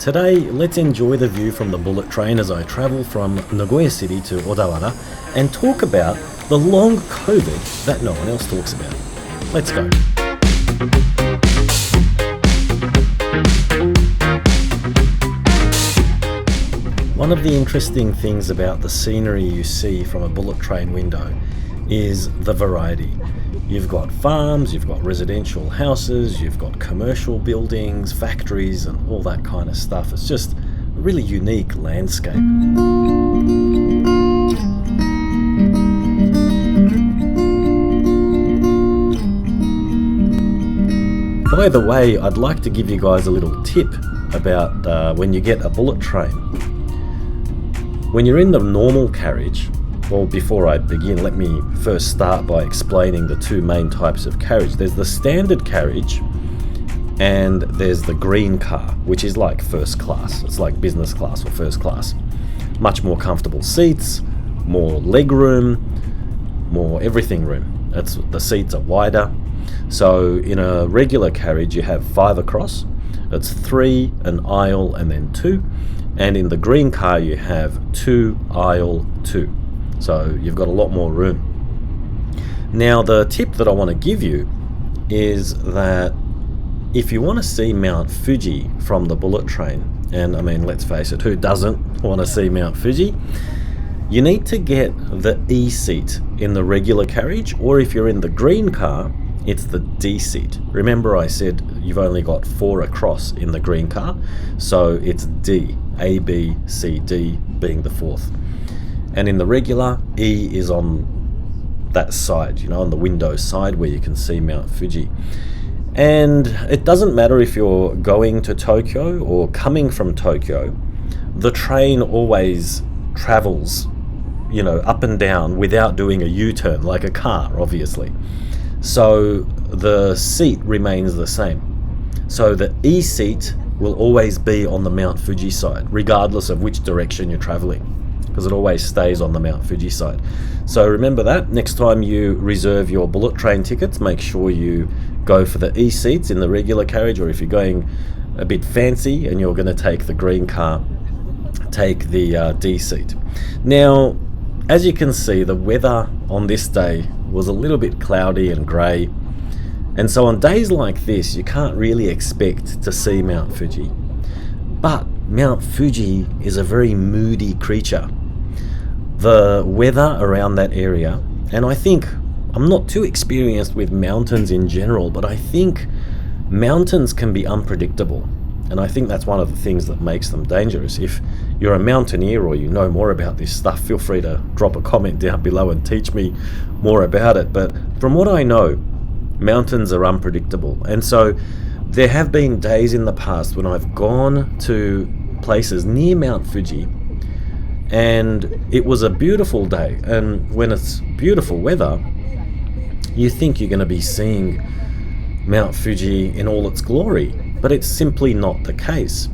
Today, let's enjoy the view from the bullet train as I travel from Nagoya City to Odawara and talk about the long COVID that no one else talks about. Let's go. One of the interesting things about the scenery you see from a bullet train window is the variety. You've got farms, you've got residential houses, you've got commercial buildings, factories, and all that kind of stuff. It's just a really unique landscape. By the way, I'd like to give you guys a little tip about when you get a bullet train. When you're in the normal carriage, well, before I begin, let me first start by explaining the two main types of carriage. There's the standard carriage and there's the green car, which is like first class. It's like business class or first class. Much more comfortable seats, more leg room, more everything room. The seats are wider. So in a regular carriage, you have 5 across. It's 3, an aisle, and then 2. And in the green car, you have 2, aisle, 2. So you've got a lot more room. Now, the tip that I want to give you is that if you want to see Mount Fuji from the bullet train, and I mean, let's face it, who doesn't want to see Mount Fuji? You need to get the E seat in the regular carriage, or if you're in the green car, it's the D seat. Remember I said you've only got 4 across in the green car, so it's D, A, B, C, D being the 4th. And in the regular, E is on that side, on the window side where you can see Mount Fuji. And it doesn't matter if you're going to Tokyo or coming from Tokyo, the train always travels, up and down without doing a U-turn like a car, obviously. So the seat remains the same. So the E seat will always be on the Mount Fuji side, regardless of which direction you're traveling, because it always stays on the Mount Fuji side. So remember that. Next time you reserve your bullet train tickets, make sure you go for the E seats in the regular carriage, or if you're going a bit fancy and you're going to take the green car, take the D seat. Now, as you can see, the weather on this day was a little bit cloudy and grey, and so on days like this you can't really expect to see Mount Fuji. But Mount Fuji is a very moody creature. The weather around that area, and I think I'm not too experienced with mountains in general, but I think mountains can be unpredictable, and I think that's one of the things that makes them dangerous. If you're a mountaineer or you know more about this stuff, feel free to drop a comment down below and teach me more about it. But from what I know, mountains are unpredictable, and so there have been days in the past when I've gone to places near Mount Fuji and it was a beautiful day, and when it's beautiful weather, you think you're going to be seeing Mount Fuji in all its glory, but it's simply not the case.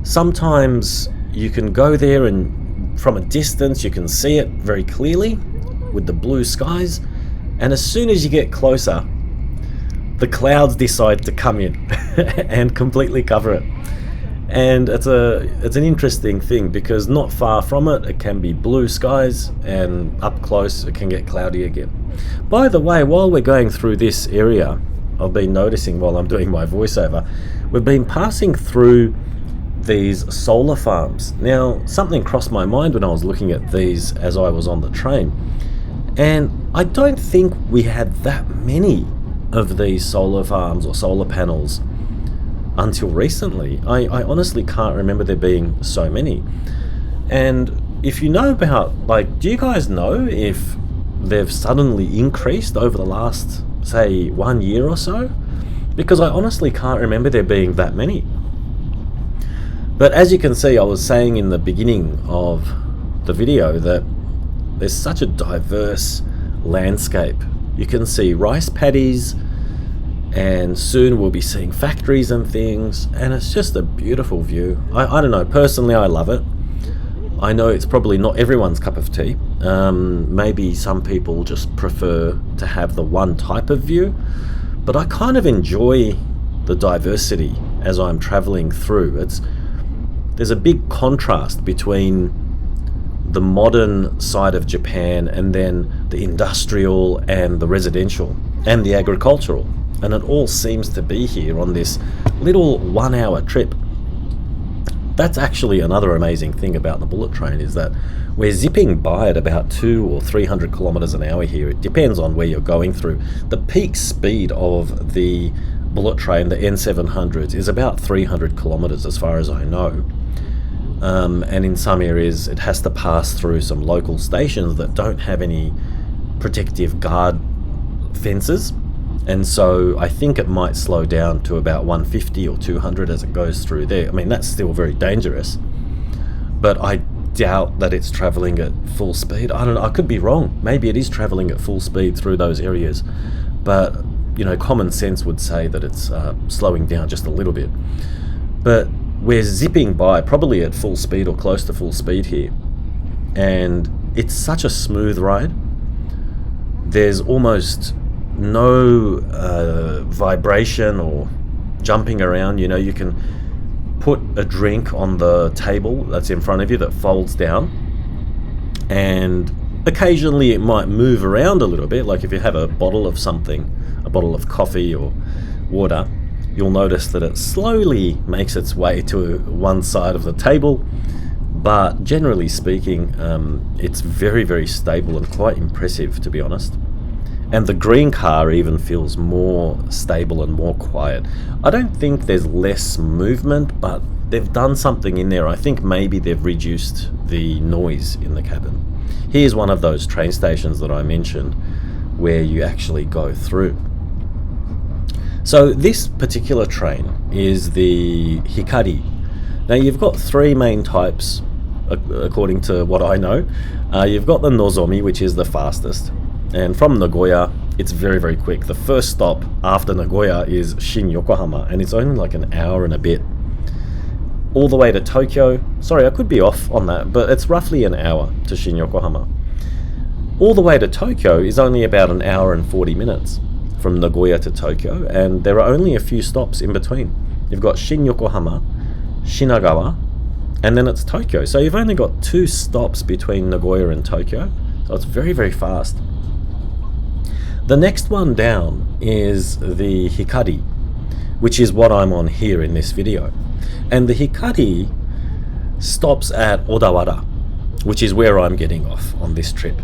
Sometimes you can go there and from a distance you can see it very clearly with the blue skies, and as soon as you get closer, the clouds decide to come in and completely cover it. And it's an interesting thing, because not far from it can be blue skies, and up close it can get cloudy again. By the way, while we're going through this area, I've been noticing while I'm doing my voiceover, we've been passing through these solar farms. Now, something crossed my mind when I was looking at these as I was on the train, and I don't think we had that many of these solar farms or solar panels until recently. I honestly can't remember there being so many. And if you know about, do you guys know if they've suddenly increased over the last, say, 1 year or so? Because I honestly can't remember there being that many. But as you can see, I was saying in the beginning of the video that there's such a diverse landscape. You can see rice paddies, and soon we'll be seeing factories and things, and it's just a beautiful view. I don't know, personally I love it. I know it's probably not everyone's cup of tea. Maybe some people just prefer to have the one type of view, but I kind of enjoy the diversity as I'm traveling through. there's a big contrast between the modern side of Japan and then the industrial and the residential and the agricultural, and it all seems to be here on this little 1 hour trip. That's actually another amazing thing about the bullet train, is that we're zipping by at about 200 or 300 kilometers an hour here. It depends on where you're going through. The peak speed of the bullet train, the N700s, is about 300 kilometers as far as I know. And in some areas it has to pass through some local stations that don't have any protective guard fences, and so I think it might slow down to about 150 or 200 as it goes through there. I mean, that's still very dangerous, but I doubt that it's traveling at full speed. I don't know, I could be wrong. Maybe it is traveling at full speed through those areas, but you know, common sense would say that it's slowing down just a little bit. But we're zipping by probably at full speed or close to full speed here, and it's such a smooth ride. There's almost no vibration or jumping around. You know, you can put a drink on the table that's in front of you that folds down, and occasionally it might move around a little bit. Like if you have a bottle of something, a bottle of coffee or water, you'll notice that it slowly makes its way to one side of the table, but generally speaking, it's very, very stable and quite impressive, to be honest. And the green car even feels more stable and more quiet. I don't think there's less movement, but they've done something in there. I think maybe they've reduced the noise in the cabin. Here's one of those train stations that I mentioned where you actually go through. So this particular train is the Hikari. Now you've got three main types, according to what I know. You've got the Nozomi, which is the fastest. And from Nagoya, it's very, very quick. The first stop after Nagoya is Shin Yokohama, and it's only like an hour and a bit. All the way to Tokyo, sorry, I could be off on that, but it's roughly an hour to Shin Yokohama. All the way to Tokyo is only about an hour and 40 minutes from Nagoya to Tokyo, and there are only a few stops in between. You've got Shin Yokohama, Shinagawa, and then it's Tokyo. So you've only got 2 stops between Nagoya and Tokyo, so it's very, very fast. The next one down is the Hikari, which is what I'm on here in this video. And the Hikari stops at Odawara, which is where I'm getting off on this trip.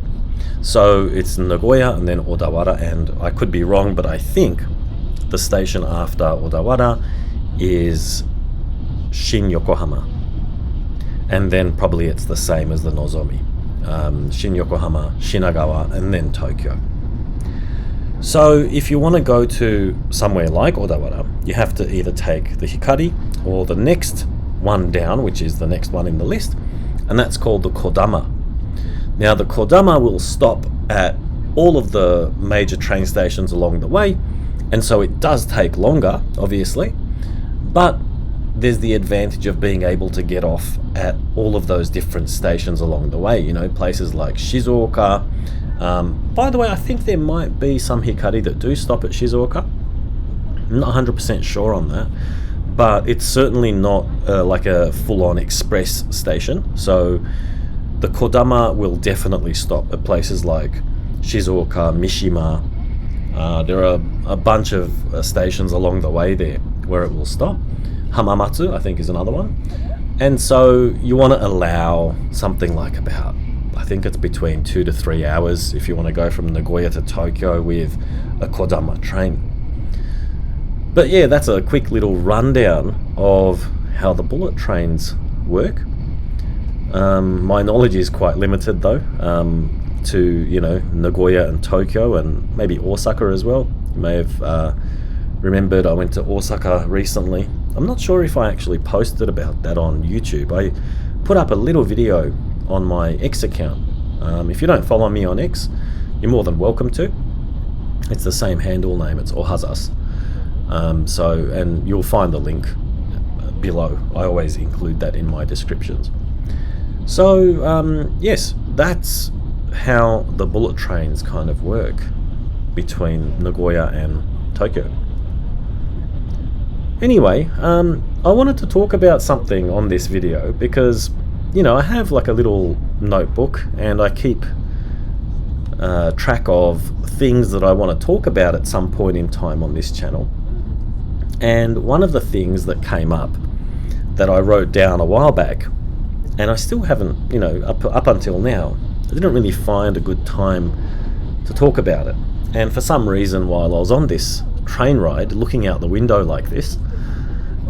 So it's Nagoya and then Odawara, and I could be wrong, but I think the station after Odawara is Shin Yokohama. And then probably it's the same as the Nozomi. Shin Yokohama, Shinagawa, and then Tokyo. So if you want to go to somewhere like Odawara, you have to either take the Hikari or the next one down, which is the next one in the list, and that's called the Kodama. Now the Kodama will stop at all of the major train stations along the way, and so it does take longer, obviously, but there's the advantage of being able to get off at all of those different stations along the way, you know, places like Shizuoka. By the way, I think there might be some Hikari that do stop at Shizuoka. I'm not 100% sure on that, but it's certainly not like a full-on express station. So the Kodama will definitely stop at places like Shizuoka, Mishima. There are a bunch of stations along the way there where it will stop. Hamamatsu, I think, is another one. And so you want to allow something like about, I think it's between 2 to 3 hours if you want to go from Nagoya to Tokyo with a Kodama train. But yeah, that's a quick little rundown of how the bullet trains work. My knowledge is quite limited though, to, you know, Nagoya and Tokyo and maybe Osaka as well. You may have remembered I went to Osaka recently. I'm not sure if I actually posted about that on YouTube. I put up a little video on my X account. If you don't follow me on X, you're more than welcome to. It's the same handle name, it's Ohazassu. And you'll find the link below. I always include that in my descriptions. So yes, that's how the bullet trains kind of work between Nagoya and Tokyo. Anyway, I wanted to talk about something on this video because, I have like a little notebook and I keep track of things that I want to talk about at some point in time on this channel. And one of the things that came up that I wrote down a while back, and I still haven't, up until now, I didn't really find a good time to talk about it. And for some reason, while I was on this train ride, looking out the window like this,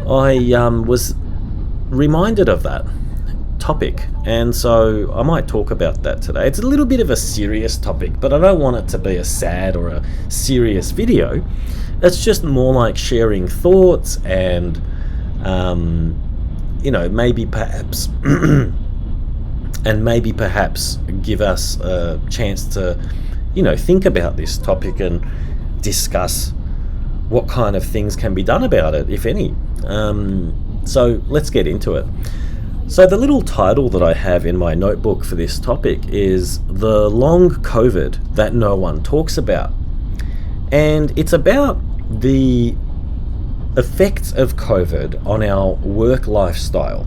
I was reminded of that topic, and so I might talk about that today. It's a little bit of a serious topic, but I don't want it to be a sad or a serious video. It's just more like sharing thoughts and maybe perhaps give us a chance to think about this topic and discuss what kind of things can be done about it, if any. So let's get into it. So the little title that I have in my notebook for this topic is The Long COVID That No One Talks About. And it's about the effects of COVID on our work lifestyle.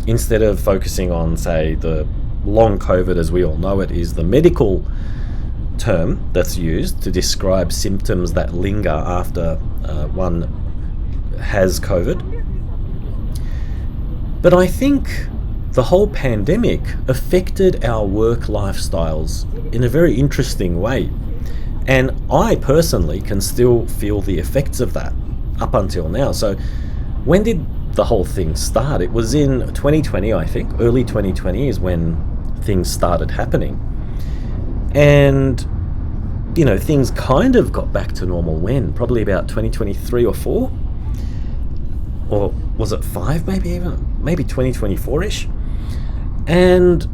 Instead of focusing on, say, the long COVID as we all know it is the medical term that's used to describe symptoms that linger after one has COVID. But I think the whole pandemic affected our work lifestyles in a very interesting way. And I personally can still feel the effects of that up until now. So when did the whole thing start? It was in 2020, I think. Early 2020 is when things started happening. And things kind of got back to normal when? Probably about 2023 or 4? Or was it 5 maybe 2024-ish? And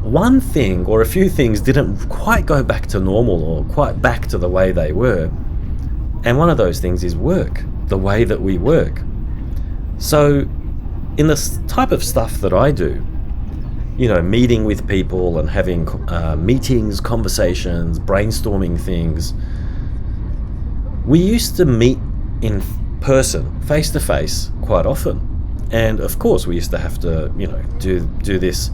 one thing or a few things didn't quite go back to normal or quite back to the way they were. And one of those things is work, the way that we work. So in the type of stuff that I do, meeting with people and having meetings, conversations, brainstorming things, we used to meet in person, face to face, quite often. And of course we used to have to, do this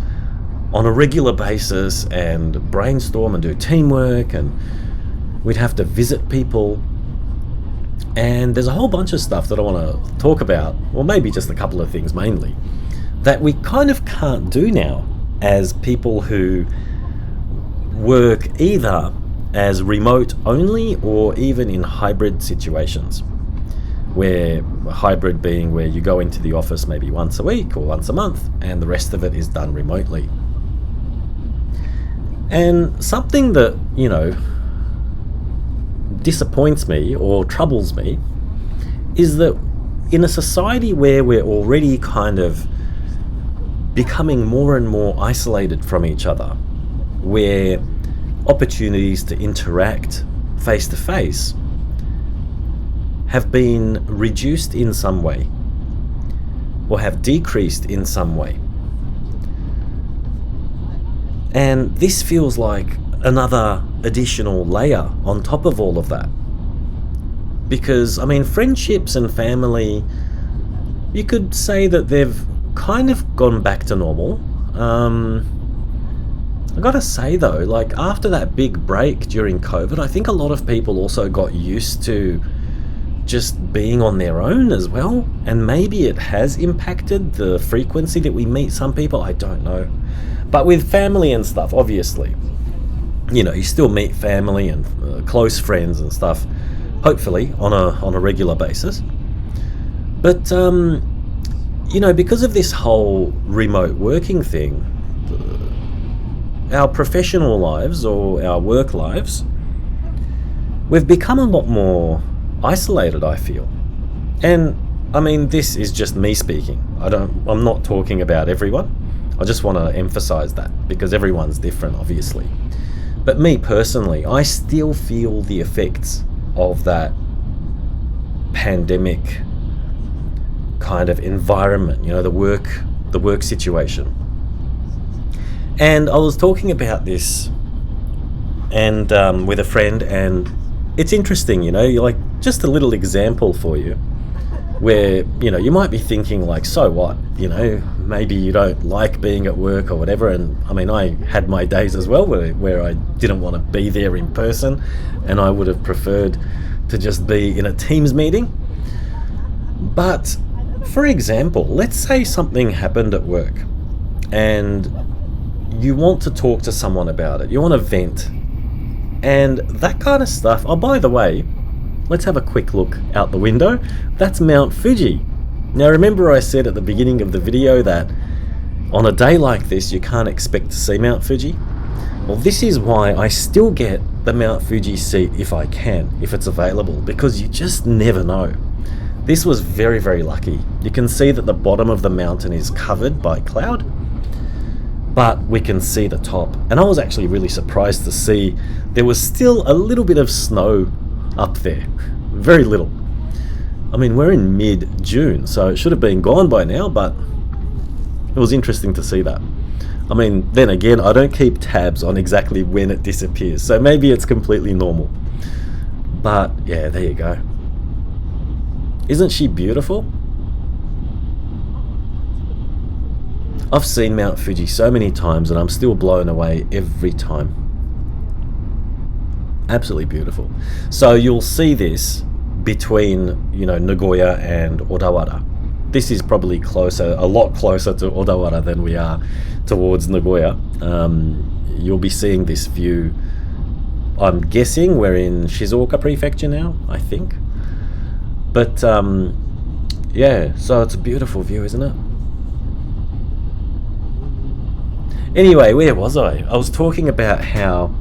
on a regular basis and brainstorm and do teamwork, and we'd have to visit people. And there's a whole bunch of stuff that I want to talk about, or maybe just a couple of things mainly, that we kind of can't do now as people who work either as remote only or even in hybrid situations, where hybrid being where you go into the office maybe once a week or once a month and the rest of it is done remotely. And something that, disappoints me or troubles me is that in a society where we're already kind of becoming more and more isolated from each other, where opportunities to interact face to face have been reduced in some way or have decreased in some way. And this feels like another additional layer on top of all of that. Because, friendships and family, you could say that they've kind of gone back to normal. I gotta say though, after that big break during COVID, I think a lot of people also got used to just being on their own as well, and maybe it has impacted the frequency that we meet some people, I don't know. But with family and stuff, obviously, you still meet family and close friends and stuff, hopefully on a regular basis. But because of this whole remote working thing, our professional lives or our work lives, we've become a lot more isolated, I feel. And this is just me speaking. I'm not talking about everyone. I just want to emphasize that because everyone's different, obviously. But me personally, I still feel the effects of that pandemic kind of environment, the work situation. And I was talking about this and with a friend, and it's interesting, just a little example for you. where, you know, you might be thinking like, so what, you know, maybe you don't like being at work or whatever. And I mean, I had my days as well where I didn't want to be there in person, and I would have preferred to just be in a Teams meeting. But for example, let's say something happened at work and you want to talk to someone about it, you want to vent and that kind of stuff. Oh, by the way, let's have a quick look out the window. That's Mount Fuji. Now remember I said at the beginning of the video that on a day like this you can't expect to see Mount Fuji? Well, this is why I still get the Mount Fuji seat if I can, if it's available, because you just never know. This was very, very lucky. You can see that the bottom of the mountain is covered by cloud, but we can see the top. And I was actually really surprised to see there was still a little bit of snow up there. Very little. I mean, we're in mid-June, so it should have been gone by now, but it was interesting to see that. I mean, then again, I don't keep tabs on exactly when it disappears, so maybe it's completely normal. But yeah, there you go. Isn't she beautiful? I've seen Mount Fuji so many times and I'm still blown away every time. Absolutely beautiful. So you'll see this between, you know, Nagoya and Odawara. This is probably closer, a lot closer to Odawara than we are towards Nagoya. You'll be seeing this view. I'm guessing we're in Shizuoka Prefecture now, I think. But yeah, so it's a beautiful view, isn't it? Anyway, where was I? I was talking about how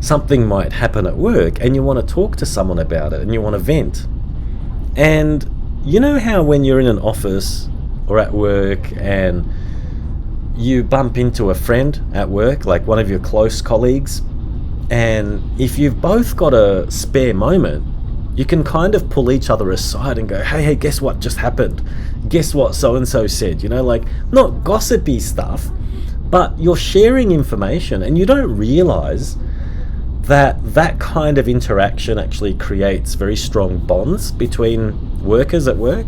something might happen at work and you want to talk to someone about it and you want to vent. And you know how when you're in an office or at work and you bump into a friend at work, like one of your close colleagues, and if you've both got a spare moment, you can kind of pull each other aside and go, hey, guess what just happened? Guess what so-and-so said? You know, like, not gossipy stuff, but you're sharing information and you don't realize that that kind of interaction actually creates very strong bonds between workers at work.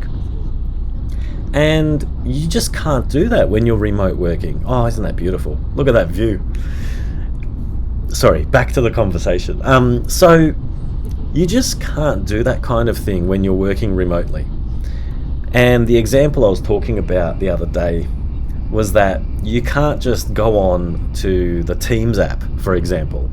And you just can't do that when you're remote working. Oh, isn't that beautiful? Look at that view. Sorry, back to the conversation. So you just can't do that kind of thing when you're working remotely. And the example I was talking about the other day was that you can't just go on to the Teams app, for example,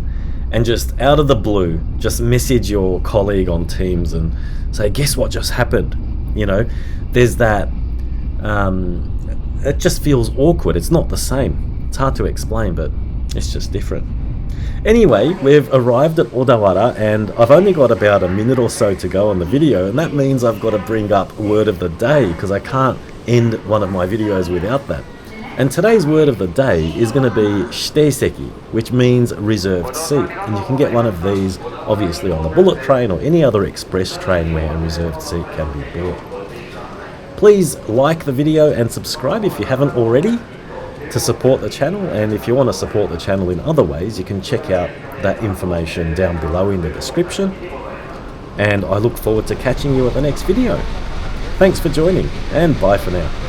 and just out of the blue, just message your colleague on Teams and say, guess what just happened? You know, there's that, it just feels awkward. It's not the same. It's hard to explain, but it's just different. Anyway, we've arrived at Odawara and I've only got about a minute or so to go on the video, and that means I've got to bring up word of the day because I can't end one of my videos without that. And today's word of the day is going to be shiteiseki, which means reserved seat. And you can get one of these obviously on the bullet train or any other express train where a reserved seat can be bought. Please like the video and subscribe if you haven't already to support the channel. And if you want to support the channel in other ways, you can check out that information down below in the description. And I look forward to catching you at the next video. Thanks for joining, and bye for now.